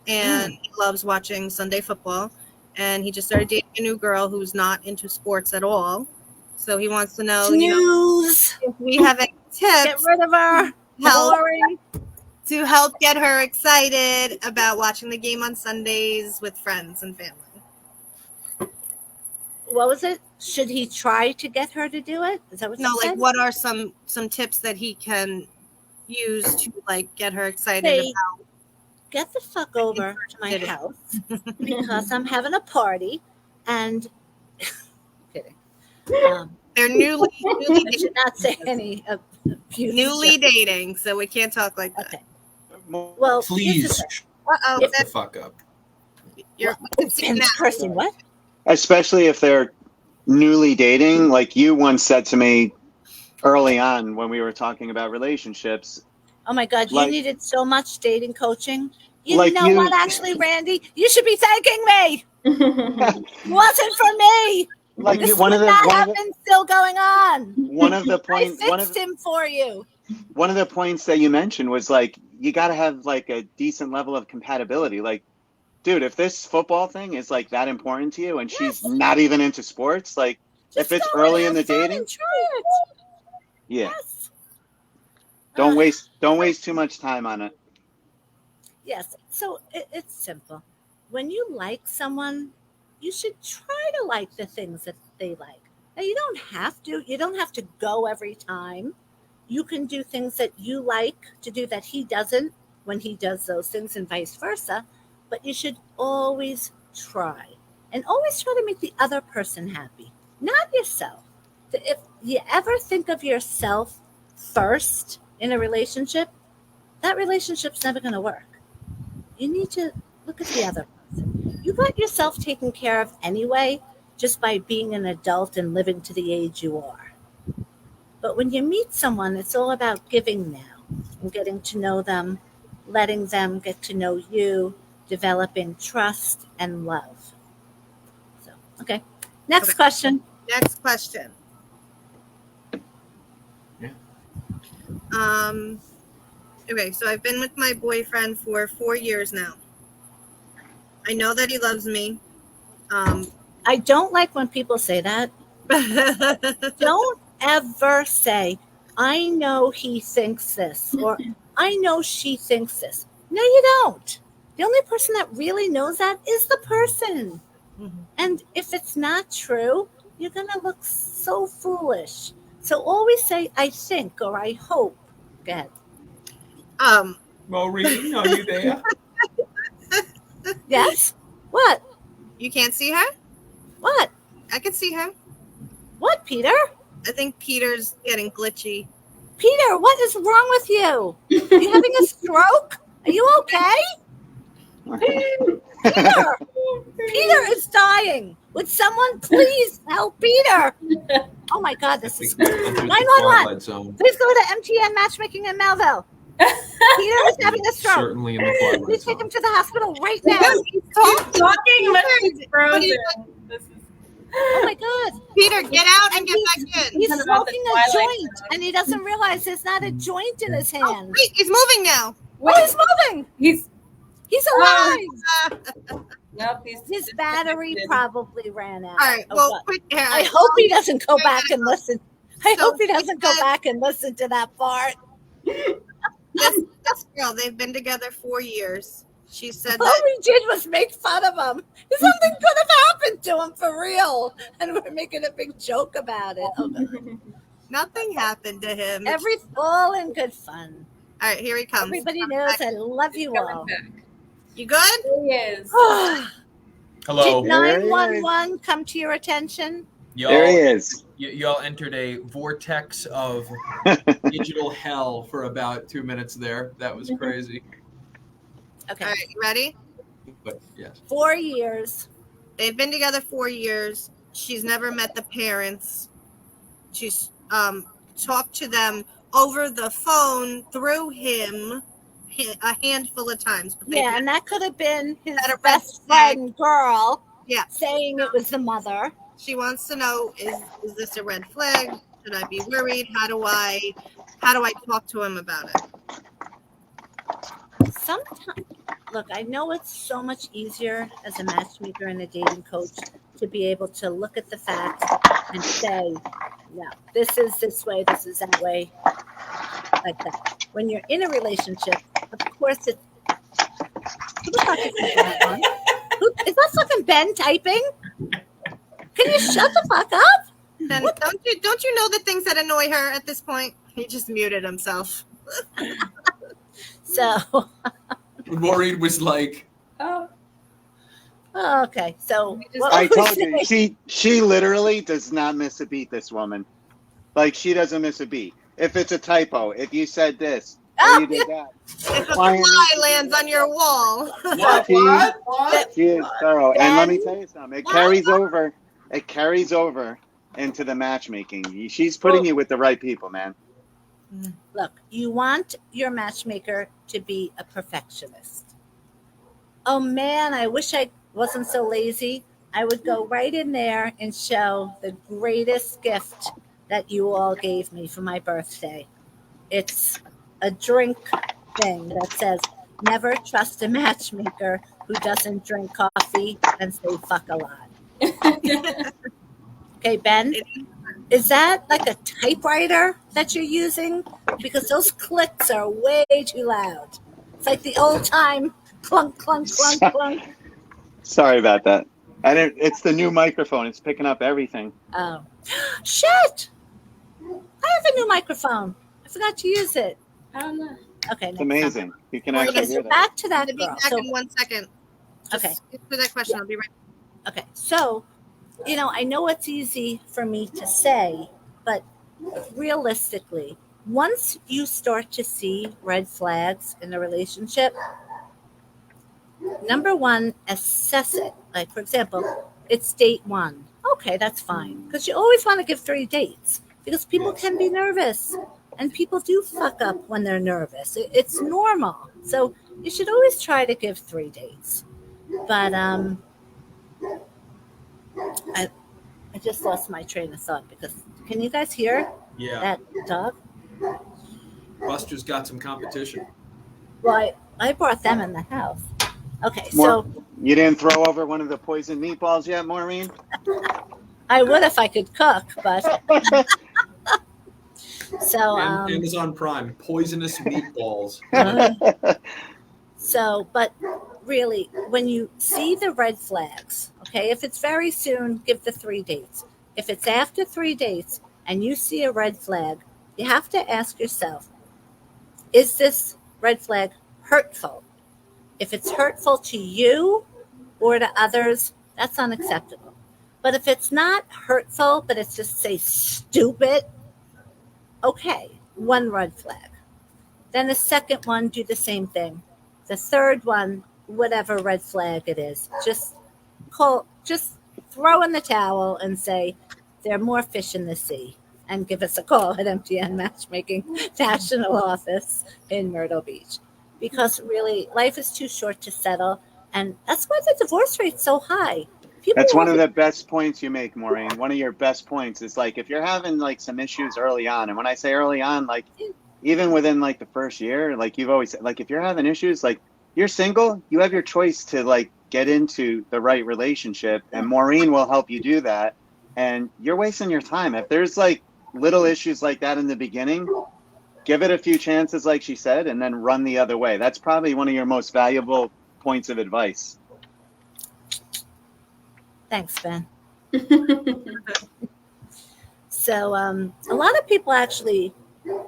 and he loves watching Sunday football. And he just started dating a new girl who's not into sports at all. So he wants to know, you know, if we have any tips. Get rid of her. To help get her excited about watching the game on Sundays with friends and family. What was it? Should he try to get her to do it? Is that what you said? No, like, what are some tips that he can use to, like, get her excited about? Get the fuck over to my house because I'm having a party, and kidding. They're newly I should not say any newly dating, so we can't talk like that. Okay. Well, please get the fuck up. You're person. What? Especially if they're newly dating, like you once said to me early on when we were talking about relationships. Oh my God, you needed so much dating coaching. You like know what, actually, Randy? You should be thanking me. It wasn't for me. Like this would not have been still going on. One of the points I fixed him for you. One of the points that you mentioned was like you got to have like a decent level of compatibility. Like, dude, if this football thing is like that important to you and she's not even into sports, like just if it's early in the dating, yeah. Yes. Don't waste too much time on it. Yes. So it's simple. When you like someone, you should try to like the things that they like. Now, you don't have to go every time. You can do things that you like to do that he doesn't when he does those things, and vice versa. But you should always try, and always try to make the other person happy, not yourself. If you ever think of yourself first in a relationship, that relationship's never going to work. You need to look at the other person. You got yourself taken care of anyway, just by being an adult and living to the age you are. But when you meet someone, it's all about giving now and getting to know them, letting them get to know you, developing trust and love. So, okay. Next question. Next question. Yeah. Okay, so I've been with my boyfriend for 4 years now. I know that he loves me. I don't like when people say that. Don't ever say, I know he thinks this, or I know she thinks this. No, you don't. The only person that really knows that is the person. Mm-hmm. And if it's not true, you're going to look so foolish. So always say, I think, or I hope. Go ahead. Maureen, are you there? Yes? What? You can't see her? What? I can see her. What, Peter? I think Peter's getting glitchy. Peter, what is wrong with you? Are you having a stroke? Are you okay? Peter is dying. Would someone please help Peter? Oh my God, this is 911. Please go to MTN Matchmaking in Melville. Peter is having a stroke. Certainly in the twilight Please take him to the hospital right now. He's talking, but he's frozen. Oh my God. Peter, get out and get back in. He's smoking a joint and he doesn't realize there's not a joint in his hand. Oh, wait, he's moving now. Oh, he's moving. He's alive. Nope, his battery probably ran out. All right, well, I hope he doesn't go back and listen. I hope he doesn't go back and listen to that part. This girl, they've been together 4 years. She said all that we did was make fun of him. Something could have happened to him for real, and we're making a big joke about it. Oh, God. nothing happened to him. All in good fun. All right, here he comes. Everybody knows I love you all. You good? He is. Hello. Did 911 come to your attention? There he Y'all, is. y'all entered a vortex of digital hell for about 2 minutes there. That was crazy. Okay. All right, you ready? But yes. 4 years. They've been together 4 years. She's never met the parents. She's talked to them over the phone through him a handful of times. But Yeah, and that could have been his Had a red best friend girl Yeah. saying it was the mother. She wants to know, is this a red flag? Should I be worried? How do I talk to him about it? Sometimes, look, I know it's so much easier as a matchmaker and a dating coach to be able to look at the facts and say, no, this is this way, this is that way, like that. When you're in a relationship, of course, it's. Who the fuck is that? Is that fucking Ben typing? Can you shut the fuck up? And don't you know the things that annoy her at this point? He just muted himself. So. Maureen was like, Oh, Okay, so I told you, she literally does not miss a beat, this woman. Like, she doesn't miss a beat. If it's a typo, if you said this, or you did that. If a fly lands on your wall. what? She is thorough. And let me tell you something, it carries over into the matchmaking. She's putting you with the right people, man. Look, you want your matchmaker to be a perfectionist. Oh man, I wish I wasn't so lazy. I would go right in there and show the greatest gift that you all gave me for my birthday. It's a drink thing that says, never trust a matchmaker who doesn't drink coffee and say fuck a lot. Okay, Ben, is that like a typewriter that you're using? Because those clicks are way too loud. It's like the old time clunk, clunk, clunk, clunk. Sorry about that. It's the new microphone. It's picking up everything. Oh, shit! I have a new microphone. I forgot to use it. I don't know. Okay, It's amazing. You can Okay, actually so hear that. back to that I'll be girl. back So, in 1 second. Just okay, for that question, I'll be right okay. So, I know it's easy for me to say, but realistically, once you start to see red flags in a relationship, number one, assess it. Like, for example, it's date 1. Okay, that's fine. Because you always want to give 3 dates because people can be nervous and people do fuck up when they're nervous. It's normal. So you should always try to give 3 dates. But I just lost my train of thought because can you guys hear that dog? Buster's got some competition. Well, I brought them in the house. Okay, So so you didn't throw over one of the poisoned meatballs yet, Maureen? I would if I could cook, but so Amazon Prime, poisonous meatballs. So, but really, when you see the red flags, okay, if it's very soon, give the 3 dates. If it's after 3 dates and you see a red flag, you have to ask yourself, is this red flag hurtful? If it's hurtful to you or to others, that's unacceptable. But if it's not hurtful, but it's just, say, stupid, okay, 1 red flag. Then the second one, do the same thing. The third one, whatever red flag it is, just throw in the towel and say, there are more fish in the sea. And give us a call at MTN Matchmaking National Office in Myrtle Beach. Because really, life is too short to settle. And that's why the divorce rate's so high. That's one of the best points you make, Maureen. One of your best points is like, if you're having like some issues early on, and when I say early on, like even within like the first year, like you've always said, like if you're having issues, like you're single, you have your choice to like get into the right relationship, and Maureen will help you do that. And you're wasting your time. If there's like little issues like that in the beginning, give it a few chances, like she said, and then run the other way. That's probably one of your most valuable points of advice. Thanks, Ben. So a lot of people actually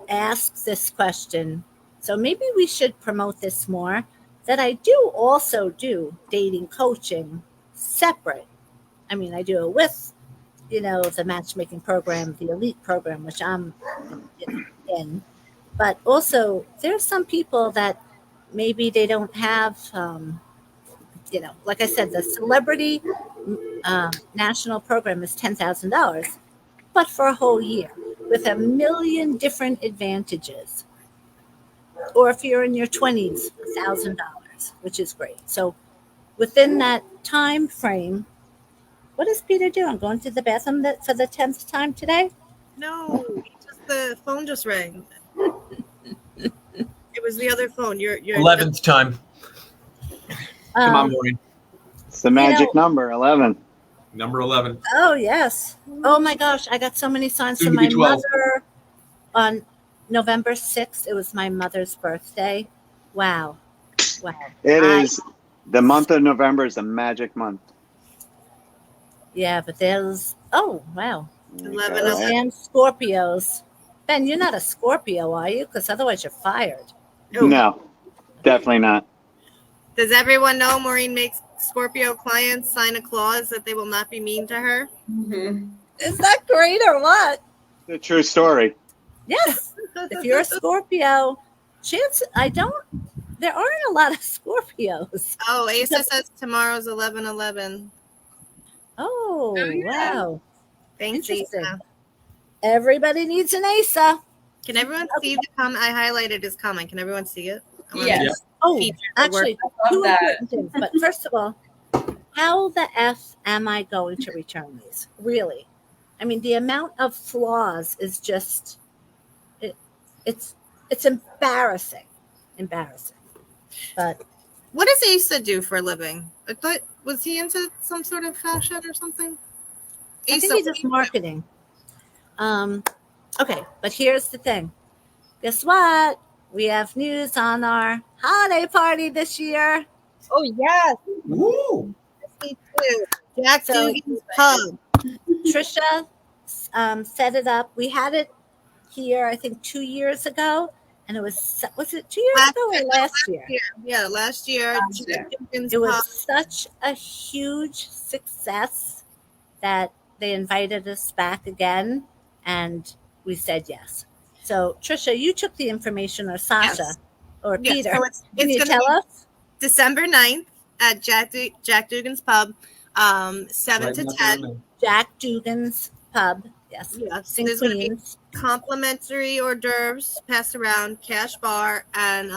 ask this question. So maybe we should promote this more, that I do also do dating coaching separate. I mean, I do it with, the matchmaking program, the elite program, which I'm in. But also, there's some people that maybe they don't have, like I said, the celebrity national program is $10,000, but for a whole year with a million different advantages. Or if you're in your 20s, $1,000, which is great. So within that time frame, what is Peter doing? Going to the bathroom for the 10th time today? No, the phone just rang. It was the other phone. Your 11th time. Come on, Maureen. It's the magic number, 11. Number 11. Oh, yes. Oh, my gosh. I got so many signs Soon from to be my 12. mother on November 6th. It was my mother's birthday. Wow. It is the month of November is a magic month. Yeah, but there's, oh, wow. 11. Those damn Scorpios. Ben, you're not a Scorpio, are you? Because otherwise you're fired. No, definitely not. Does everyone know Maureen makes Scorpio clients sign a clause that they will not be mean to her? Is that great or what? The true story. Yes. If you're a Scorpio, there aren't a lot of Scorpios. Oh, Asa says tomorrow's 11/11. Oh, wow. Thanks, Interesting. Asa. Everybody needs an Asa. Can everyone see the comment? I highlighted his comment. Can everyone see it? Yes. Oh, Feature the actually, I two love that. important things. But first of all, how the F am I going to return these? Really? I mean, the amount of flaws is just, it's embarrassing. Embarrassing. But what does Asa do for a living? I thought, was he into some sort of fashion or something? I think he does marketing. Okay, but here's the thing. Guess what? We have news on our holiday party this year. Oh, yes. Woo! Me too. Jack So- Dugan's Pub. Trisha set it up. We had it here, I think, 2 years ago. And it was it 2 years ago or last year? Yeah, last year. Last year. Jack Dugan's It was Pub. such a huge success that they invited us back again, and we said yes. So, Trisha, you took the information, or Sasha, Yes. or Yeah, Peter. so Can you gonna tell be us? December 9th at Jack Dugan's Pub, 7 Right to now, 10. Jack Dugan's Pub. Yes. Yes, In there's going to be Queens. complimentary hors d'oeuvres passed around, cash bar, and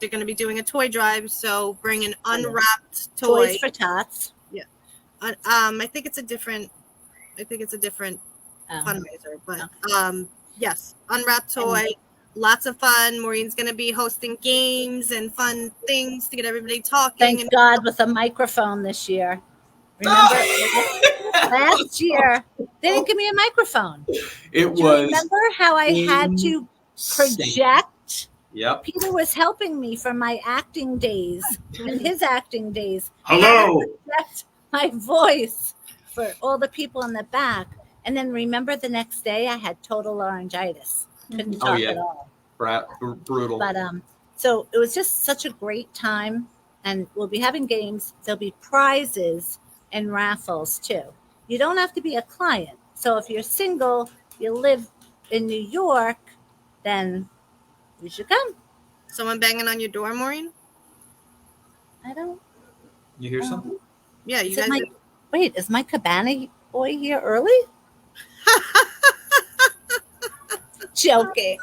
they're going to be doing a toy drive. So bring an unwrapped toy. Toys for Tots. I think it's a different fundraiser, but yes, unwrapped toy. Lots of fun. Maureen's going to be hosting games and fun things to get everybody talking. Thank God with a microphone this year. Remember last year, they didn't give me a microphone. It Do you was. remember how I had to project? Yep. Peter was helping me from my acting days and his acting days. Hello. Project my voice for all the people in the back. And then remember the next day I had total laryngitis. Couldn't talk at all. Brutal. But so it was just such a great time, and we'll be having games. There'll be prizes and raffles too. You don't have to be a client. So if you're single, you live in New York, then you should come. Someone banging on your door, Maureen? I don't. You hear something? Yeah, you Is guys. wait, is my cabana boy here early? Joking.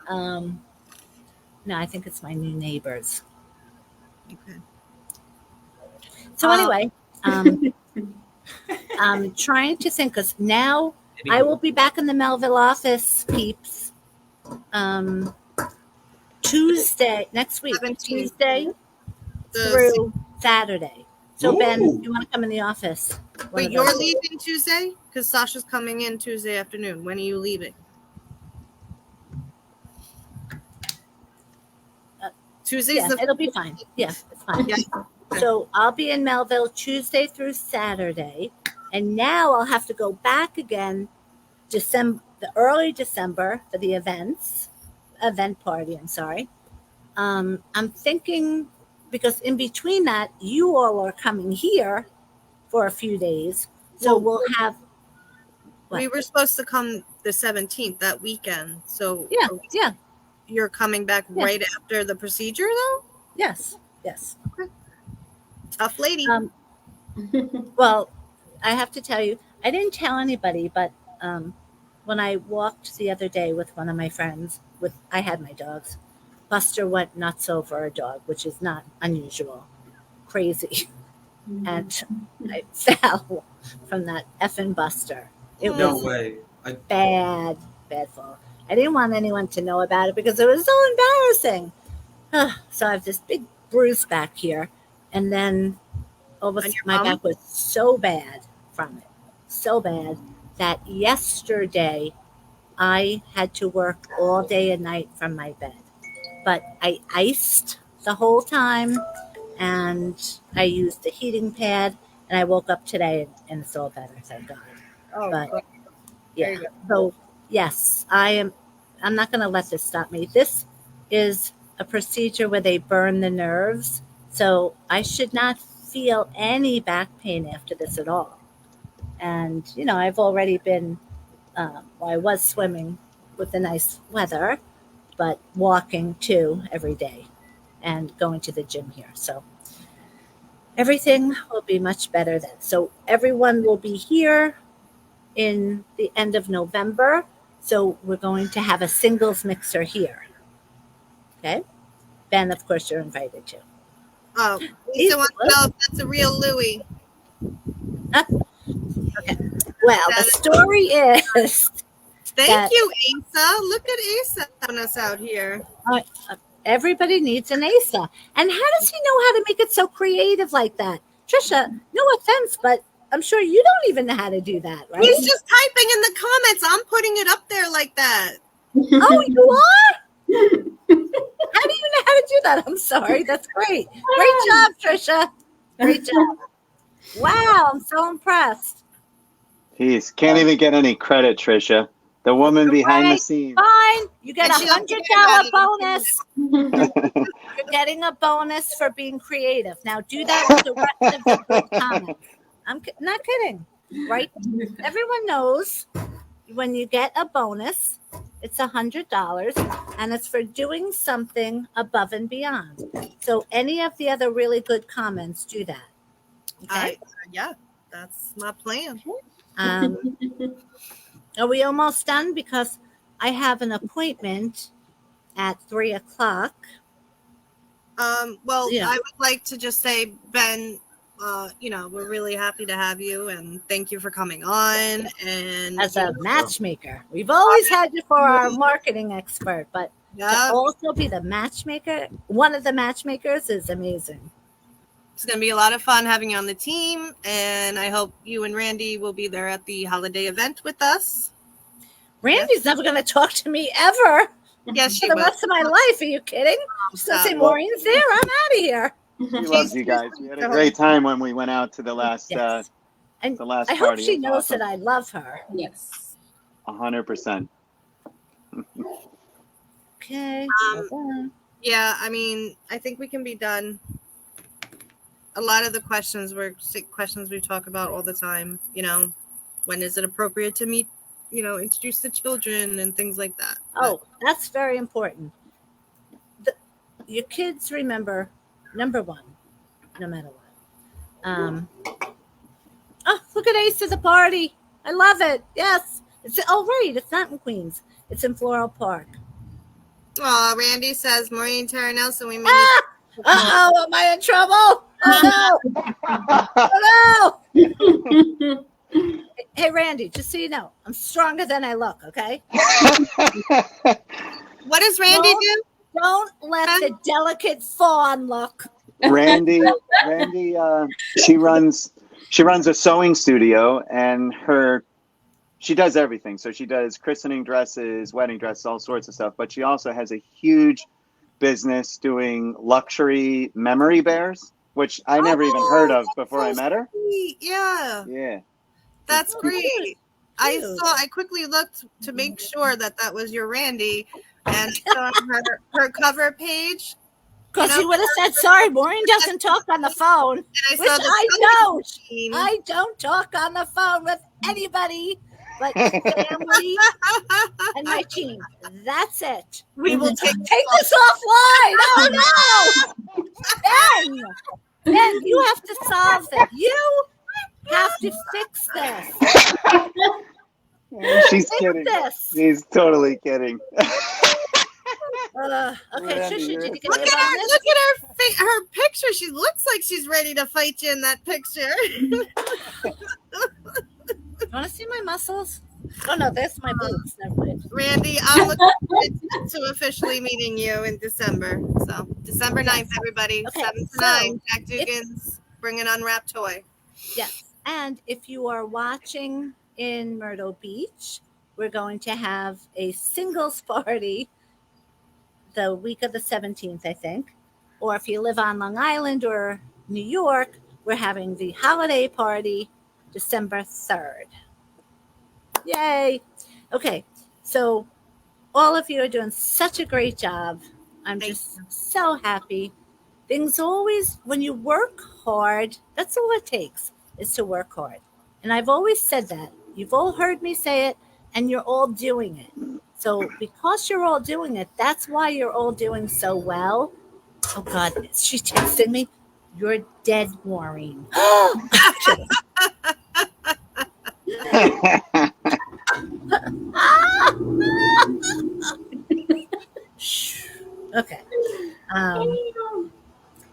No, I think it's my new neighbors. Okay. So anyway, I'm trying to think, because now I will be back in the Melville office, peeps. Tuesday next week, 17th. Tuesday The- through Saturday. So Ben, Ooh. you want to come in the office? One Wait, of you're those leaving Tuesday? Because Sasha's coming in Tuesday afternoon. When are you leaving? Tuesday's Yeah, the it'll be fine. Yeah, it's fine. Yeah. So I'll be in Melville Tuesday through Saturday, and now I'll have to go back again the early December for the event party. I'm sorry. I'm thinking because in between that, you all are coming here for a few days, so Well, we'll have. we were supposed to come the 17th that weekend. So Yeah. you're coming back right after the procedure, though? Yes. Okay. Tough lady. Well, I have to tell you, I didn't tell anybody, but when I walked the other day with one of my friends, I had my dogs. Buster went nuts over a dog, which is not unusual, crazy, and I fell from that effing Buster. It No was way. bad fall. I didn't want anyone to know about it because it was so embarrassing. So I have this big bruise back here, and then my back was so bad from it, so bad that yesterday I had to work all day and night from my bed. But I iced the whole time, and I used the heating pad, and I woke up today and it's all better, thank God. Oh, But yeah, so yes, I'm not going to let this stop me. This is a procedure where they burn the nerves, so I should not feel any back pain after this at all. And I've already been. I was swimming with the nice weather, but walking too every day, and going to the gym here. So everything will be much better then. So everyone will be here in the end of November. So we're going to have a singles mixer here. Okay. Ben, of course, you're invited to. Oh, Lisa wants to know if that's a real Louie. Okay. Well, the story is. Thank you, Asa. Look at Asa having us out here. Everybody needs an Asa. And how does he know how to make it so creative like that? Trisha, no offense, but I'm sure you don't even know how to do that, right? He's just typing in the comments. I'm putting it up there like that. Oh, you are? How do you know how to do that? I'm sorry. That's great. Great job, Trisha. Great job. Wow, I'm so impressed. Jeez, can't even get any credit, Trisha. The woman behind the scenes. Fine. You get $100 bonus. You're getting a bonus for being creative. Now do that with the rest of the good comments. I'm not kidding. Right? Everyone knows when you get a bonus, it's $100, and it's for doing something above and beyond. So any of the other really good comments, do that. Okay? Yeah, that's my plan. Are we almost done? Because I have an appointment at 3:00. Well, I would like to just say, Ben, we're really happy to have you, and thank you for coming on. And as a matchmaker, we've always had you for our marketing expert, but to also be the matchmaker, one of the matchmakers, is amazing. It's going to be a lot of fun having you on the team, and I hope you and Randy will be there at the holiday event with us. Randy's never going to talk to me ever. Yes, for the rest of my life. Are you kidding? She's going to say, Maureen's there. I'm out of here. She loves you guys. We had a great time when we went out to the last and the last I party. hope she knows that I love her. Yes. 100%. Okay. Yeah, I mean, I think we can be done. A lot of the questions were questions we talk about all the time. When is it appropriate to meet, introduce the children and things like that. Oh, that's very important. Your kids remember, number one, no matter what. Oh, look at Ace at the party. I love it. Yes. It's not in Queens. It's in Floral Park. Oh, Randy says, Maureen, Tara Nelson, we may Uh-oh, am I in trouble? Oh, no. Oh, no. Hey, Randy, just so you know, I'm stronger than I look, okay? What does Randy do? Don't let the delicate fawn look. Randy, she runs a sewing studio, and she does everything. So she does christening dresses, wedding dresses, all sorts of stuff. But she also has a huge business doing luxury memory bears, which I never even heard of before I met her. Sweet. Yeah. Yeah. That's great. Cute. I quickly looked to make sure that was your Randy, and saw her cover page. Because you would have said, sorry, Maureen doesn't talk on the phone. And I Which saw the I sewing don't. machine. I don't talk on the phone with anybody but family and my team. That's it. We will take this offline. Oh no! Ben, you have to solve this. You have to fix this. She's kidding. This. She's totally kidding. Okay, Trisha, did you get Look at her picture. She looks like she's ready to fight you in that picture. You want to see my muscles? Oh no, that's my boobs. Never mind. Randy, I'm looking forward to officially meeting you in December. So December 9th, everybody. Okay, 7 to so 9. Jack Dugan's Bring an Unwrapped Toy. Yes. And if you are watching in Myrtle Beach, we're going to have a singles party the week of the 17th, I think. Or if you live on Long Island or New York, we're having the holiday party December 3rd. Yay. Okay. So all of you are doing such a great job. I'm just so happy. Things always, when you work hard, that's all it takes is to work hard. And I've always said that. You've all heard me say it, and you're all doing it. So because you're all doing it, that's why you're all doing so well. Oh, God, she's texting me. You're dead, Maureen. Okay.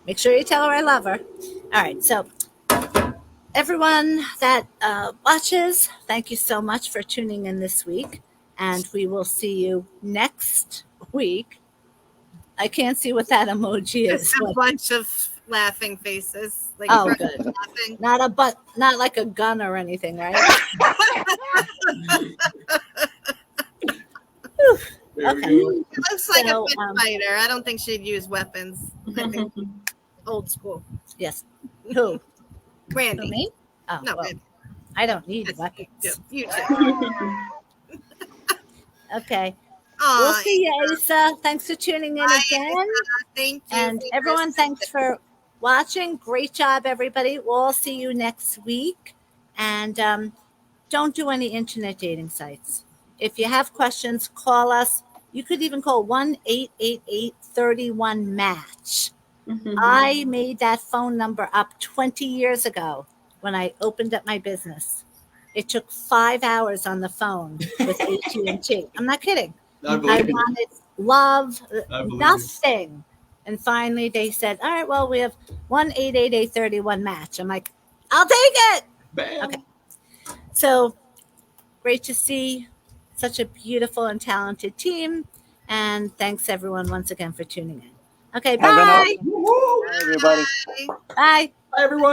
Make sure you tell her I love her. All right. So everyone that watches, thank you so much for tuning in this week. And we will see you next week. I can't see what that emoji is. Just a bunch of laughing faces. Like oh, good. Laughing. Not like a gun or anything, right? Okay. It looks like a pit fighter. I don't think she'd use weapons. I think old school. Yes. Who? Randy. Me? Oh, No, well, I don't need weapons. You too. Okay. We'll see you, Asa. Thanks for tuning in again. Thank you. And everyone, thanks for watching. Great job, everybody. We'll all see you next week. And don't do any internet dating sites. If you have questions, call us. You could even call 1-888-31-MATCH. I made that phone number up 20 years ago when I opened up my business. It took 5 hours on the phone with AT&T. I'm not kidding. I wanted love, nothing. And finally they said, all right, well, we have 1-888-31-MATCH. I'm like, I'll take it. Bam. Okay. So great to see such a beautiful and talented team. And thanks, everyone, once again for tuning in. Okay, bye. Bye, everybody. Bye. Bye, everyone.